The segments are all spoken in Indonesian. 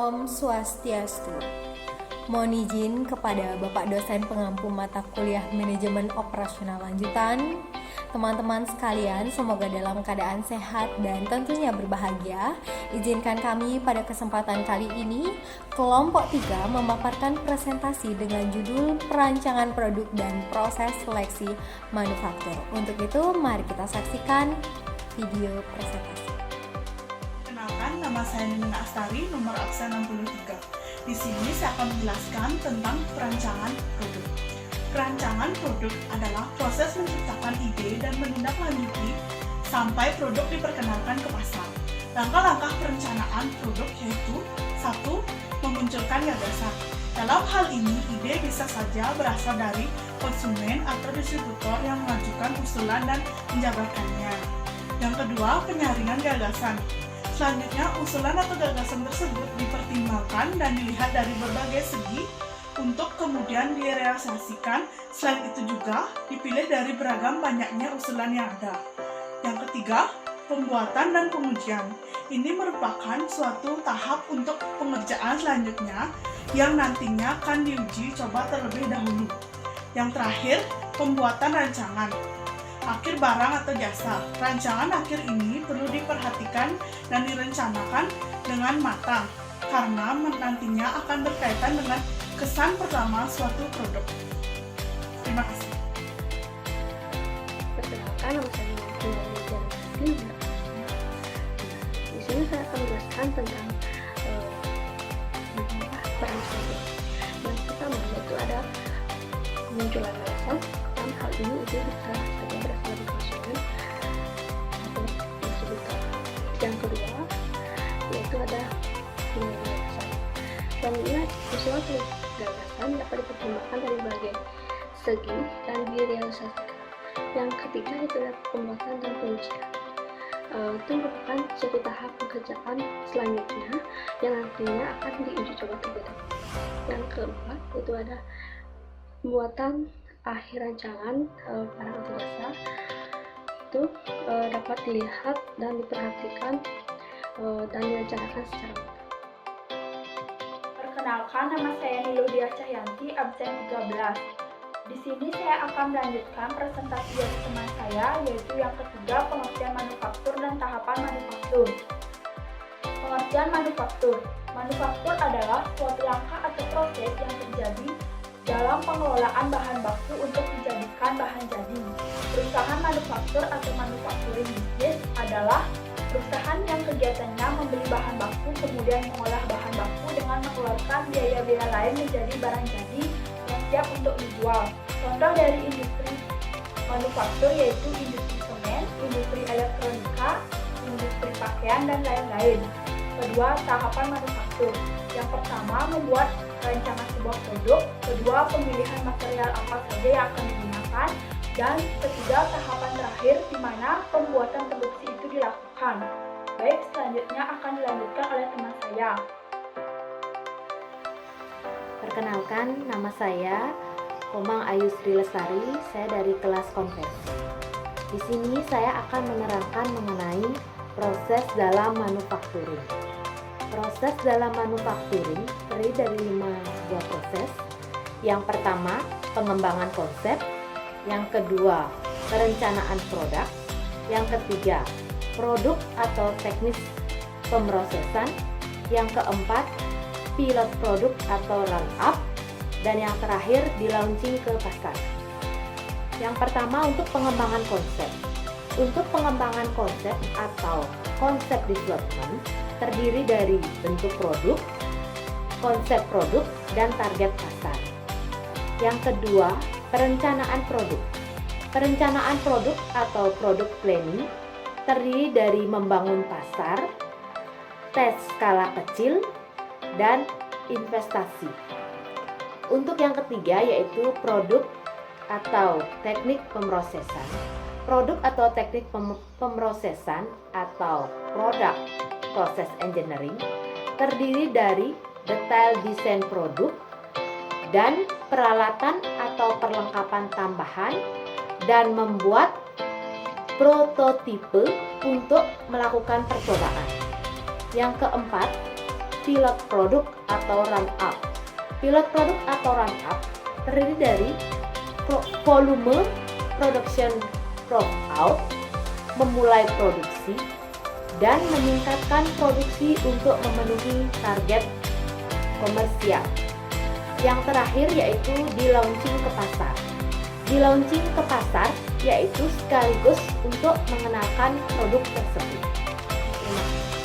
Om Swastiastu. Mohon izin kepada Bapak dosen pengampu mata kuliah Manajemen Operasional Lanjutan, teman-teman sekalian, semoga dalam keadaan sehat dan tentunya berbahagia. Izinkan kami pada kesempatan kali ini, kelompok 3 memaparkan presentasi dengan judul Perancangan Produk dan Proses Seleksi Manufaktur. Untuk itu, mari kita saksikan video presentasi. Kenalkan, nama saya Nina Astari, nomor absen 63. Di sini saya akan menjelaskan tentang perancangan produk. Perancangan produk adalah proses menciptakan ide dan menindaklanjuti sampai produk diperkenalkan ke pasar. Langkah-langkah perencanaan produk yaitu 1. Memunculkan gagasan. Dalam hal ini, ide bisa saja berasal dari konsumen atau distributor yang mengajukan usulan dan menjabarkannya. Yang kedua, penyaringan gagasan. Selanjutnya, usulan atau gagasan tersebut dipertimbangkan dan dilihat dari berbagai segi untuk kemudian direalisasikan. Selain itu juga dipilih dari beragam banyaknya usulan yang ada. Yang ketiga, pembuatan dan pengujian. Ini merupakan suatu tahap untuk pengerjaan selanjutnya yang nantinya akan diuji coba terlebih dahulu. Yang terakhir, pembuatan rancangan akhir barang atau jasa. Rancangan akhir ini perlu diperhatikan dan direncanakan dengan matang karena nantinya akan berkaitan dengan kesan pertama suatu produk. Terima kasih. Perkenalkan, nama saya Nina. Di sini saya akan menjelaskan tentang perancangan. Yang pertama yaitu ada kemunculan gagasan. Dan hal ini ide bisa saja berasal dari konsumen atau distributor. Yang kedua yaitu ada gagasan. Selanjutnya, usulan atau gagasan dapat dipertimbangkan dari berbagai segi dan direalisasikan. Yang ketiga itu adalah pembuatan dan pengujian. Itu merupakan suatu tahap pekerjaan selanjutnya yang nantinya akan diuji coba terlebih dahulu. Yang keempat itu ada pembuatan akhir rancangan barang atau jasa. Itu dapat dilihat dan diperhatikan dan direncanakan secara matang. Perkenalkan, nama saya Niludia Cahyanti, absen 13. Di sini saya akan melanjutkan presentasi dari teman saya, yaitu yang ketiga, pengertian manufaktur dan tahapan manufaktur. Pengertian manufaktur. Manufaktur adalah suatu langkah atau proses yang terjadi dalam pengelolaan bahan baku untuk dijadikan bahan jadi. Perusahaan manufaktur atau manufacturing business adalah perusahaan yang kegiatannya membeli bahan baku kemudian mengolah bahan baku dengan mengeluarkan biaya-biaya lain menjadi barang jadi yang siap untuk dijual. Contoh dari industri manufaktur yaitu industri semen, industri elektronika, industri pakaian, dan lain-lain. Kedua, tahapan manufaktur. Yang pertama, membuat rancangan sebuah produk. Kedua, pemilihan material apa saja yang akan digunakan. Dan ketiga, tahapan terakhir di mana pembuatan produksi itu dilakukan. Baik, selanjutnya akan dilanjutkan oleh teman saya. Perkenalkan, nama saya Komang Ayu Sri Lestari, saya dari kelas konversi. Di sini saya akan menerangkan mengenai proses dalam manufacturing. Proses dalam manufacturing terdiri dari 5 buah proses. Yang pertama, pengembangan konsep. Yang kedua, perencanaan produk. Yang ketiga, produk atau teknis pemrosesan. Yang keempat, pilot produk atau run up. Dan yang terakhir, di launching ke pasar. Yang pertama, untuk pengembangan konsep. Untuk pengembangan konsep atau konsep development terdiri dari bentuk produk, konsep produk, dan target pasar. Yang kedua, perencanaan produk. Perencanaan produk atau product planning terdiri dari membangun pasar, tes skala kecil, dan investasi. Untuk yang ketiga yaitu produk atau teknik pemrosesan. Produk atau teknik pemrosesan atau product process engineering terdiri dari detail desain produk dan peralatan atau perlengkapan tambahan dan membuat prototipe untuk melakukan percobaan. Yang keempat, pilot produk atau run up. Pilot produk atau run up terdiri dari volume production proof out, memulai produksi, dan meningkatkan produksi untuk memenuhi target komersial. Yang terakhir yaitu di launching ke pasar. Di launching ke pasar yaitu sekaligus untuk mengenalkan produk tersebut. Terima kasih.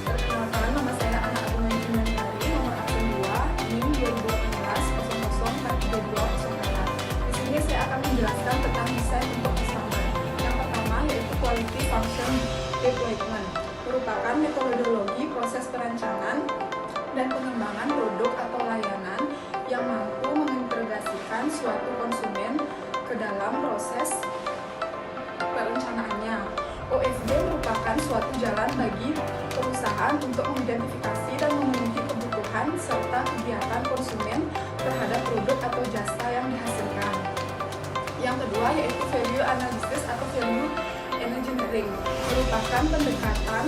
Perkenalkan, nama saya Ana Agung Jumanari, nomor absen 2, NIM 2018-003204. Di sini saya akan menjelaskan tentang desain untuk customer. Yang pertama yaitu Quality Function Deployment, merupakan metodologi proses perancangan dan pengembangan produk atau layanan yang mampu mengintegrasikan suatu konsumen ke dalam proses perencanaannya. OFD merupakan suatu jalan bagi perusahaan untuk mengidentifikasi dan memenuhi kebutuhan serta kegiatan konsumen terhadap produk atau jasa yang dihasilkan. Yang kedua yaitu Value Analysis atau Value Engineering, merupakan pendekatan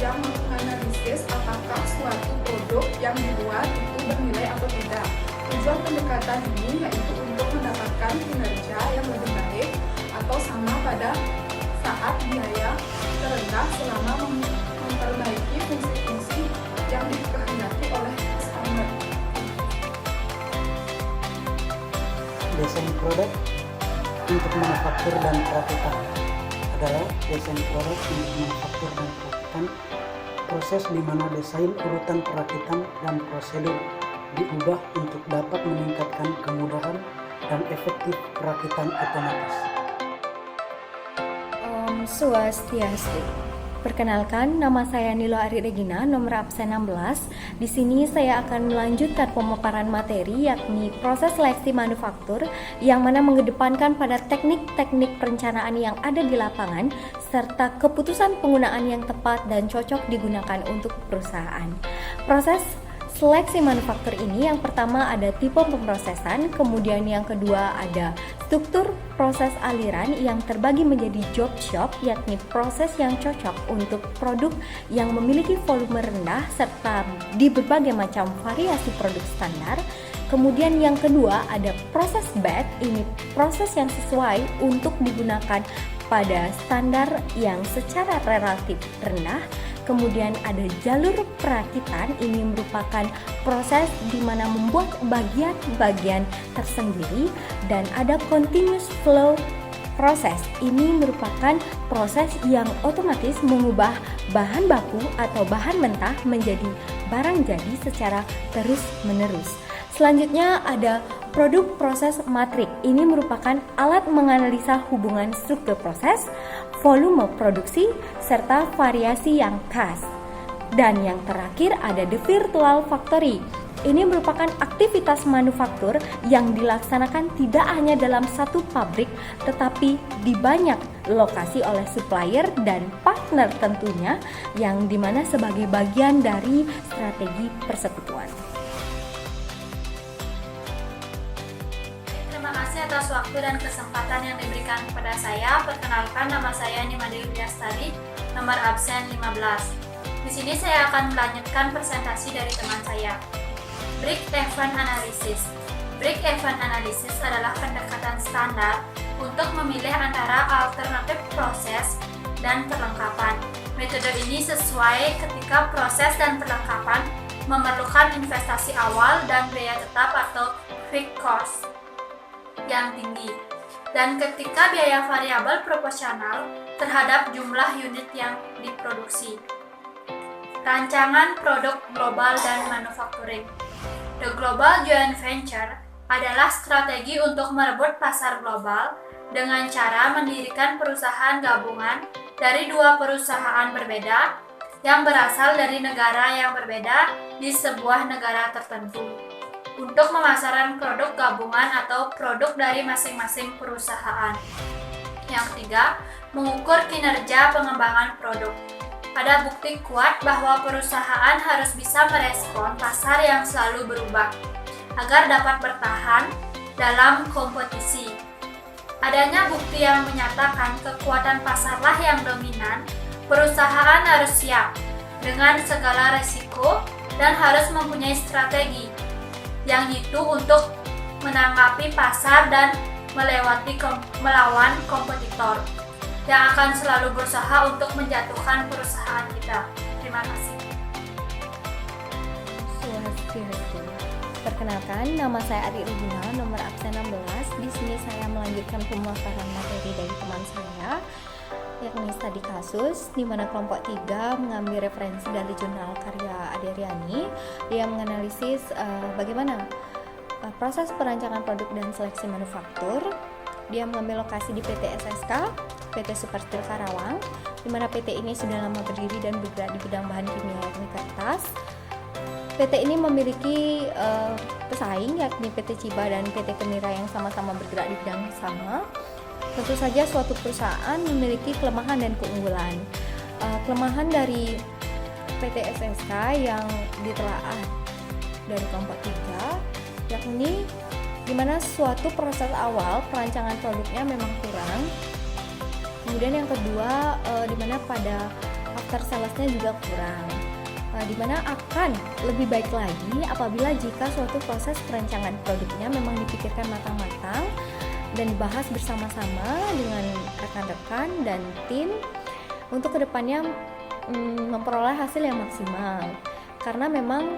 yang menganalisis apakah suatu produk yang dibuat itu bernilai atau tidak. Tujuan pendekatan ini yaitu untuk mendapatkan kinerja yang lebih baik atau sama pada saat biaya terendah selama memperbaiki fungsi-fungsi yang dikehendaki oleh customer. Desain produk untuk manufaktur dan perakitan adalah desain produk untuk manufaktur dan perakitan, proses di mana desain urutan perakitan dan prosedur diubah untuk dapat meningkatkan kemudahan dan efektif perakitan otomatis. Swastiastu. Perkenalkan, nama saya Nilo Ari Regina, nomor absen 16. Di sini saya akan melanjutkan pemaparan materi yakni proses seleksi manufaktur yang mana mengedepankan pada teknik-teknik perencanaan yang ada di lapangan serta keputusan penggunaan yang tepat dan cocok digunakan untuk perusahaan. Proses seleksi manufaktur ini yang pertama ada tipe pemrosesan, kemudian yang kedua ada struktur proses aliran yang terbagi menjadi job shop, yakni proses yang cocok untuk produk yang memiliki volume rendah serta di berbagai macam variasi produk standar. Kemudian yang kedua ada proses batch, ini proses yang sesuai untuk digunakan pada standar yang secara relatif rendah. Kemudian ada jalur perakitan, ini merupakan proses di mana membuat bagian-bagian tersendiri, dan ada continuous flow proses. Ini merupakan proses yang otomatis mengubah bahan baku atau bahan mentah menjadi barang jadi secara terus-menerus. Selanjutnya ada produk proses matrik. Ini merupakan alat menganalisa hubungan struktur proses, volume produksi, serta variasi yang khas. Dan yang terakhir ada the virtual factory. Ini merupakan aktivitas manufaktur yang dilaksanakan tidak hanya dalam satu pabrik, tetapi di banyak lokasi oleh supplier dan partner tentunya, yang dimana sebagai bagian dari strategi persekutuan. Terima kasih atas waktu dan kesempatan yang diberikan kepada saya. Perkenalkan, nama saya Nimade Yuliastari, nomor absen 15. Di sini saya akan melanjutkan presentasi dari teman saya. Break-even analysis. Break-even analysis adalah pendekatan standar untuk memilih antara alternatif proses dan perlengkapan. Metode ini sesuai ketika proses dan perlengkapan memerlukan investasi awal dan biaya tetap atau fixed cost yang tinggi, dan ketika biaya variabel proporsional terhadap jumlah unit yang diproduksi. Rancangan produk global dan manufacturing. The Global Joint Venture adalah strategi untuk merebut pasar global dengan cara mendirikan perusahaan gabungan dari dua perusahaan berbeda yang berasal dari negara yang berbeda di sebuah negara tertentu, untuk pemasaran produk gabungan atau produk dari masing-masing perusahaan. Yang ketiga, mengukur kinerja pengembangan produk. Ada bukti kuat bahwa perusahaan harus bisa merespon pasar yang selalu berubah agar dapat bertahan dalam kompetisi. Adanya bukti yang menyatakan kekuatan pasarlah yang dominan, perusahaan harus siap dengan segala resiko dan harus mempunyai strategi yang jitu untuk menanggapi pasar dan melawan kompetitor yang akan selalu berusaha untuk menjatuhkan perusahaan kita. Terima kasih. Swastiastu. Perkenalkan, nama saya Adi Regina, nomor absen 16. Di sini saya melanjutkan pemaparan materi dari teman saya, yakni studi kasus, di mana kelompok 3 mengambil referensi dari jurnal karya Ade Riani. Dia menganalisis bagaimana proses perancangan produk dan seleksi manufaktur. Dia mengambil lokasi di PT SSK, PT Super Steel Karawang, di mana PT ini sudah lama berdiri dan bergerak di bidang bahan kimia yakni kertas. PT ini memiliki pesaing yakni PT Ciba dan PT Kemira yang sama-sama bergerak di bidang yang sama. Tentu saja suatu perusahaan memiliki kelemahan dan keunggulan. Kelemahan dari PT SSK yang ditelaah dari kelompok 3 yakni di mana suatu proses awal perancangan produknya memang kurang. Kemudian yang kedua, di mana pada after salesnya juga kurang. Di mana akan lebih baik lagi apabila jika suatu proses perancangan produknya memang dipikirkan matang-matang dan dibahas bersama-sama dengan rekan-rekan dan tim untuk kedepannya memperoleh hasil yang maksimal. Karena memang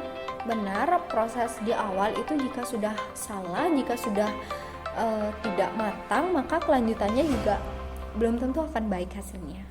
benar proses di awal itu jika sudah salah, jika sudah tidak matang, maka kelanjutannya juga belum tentu akan baik hasilnya.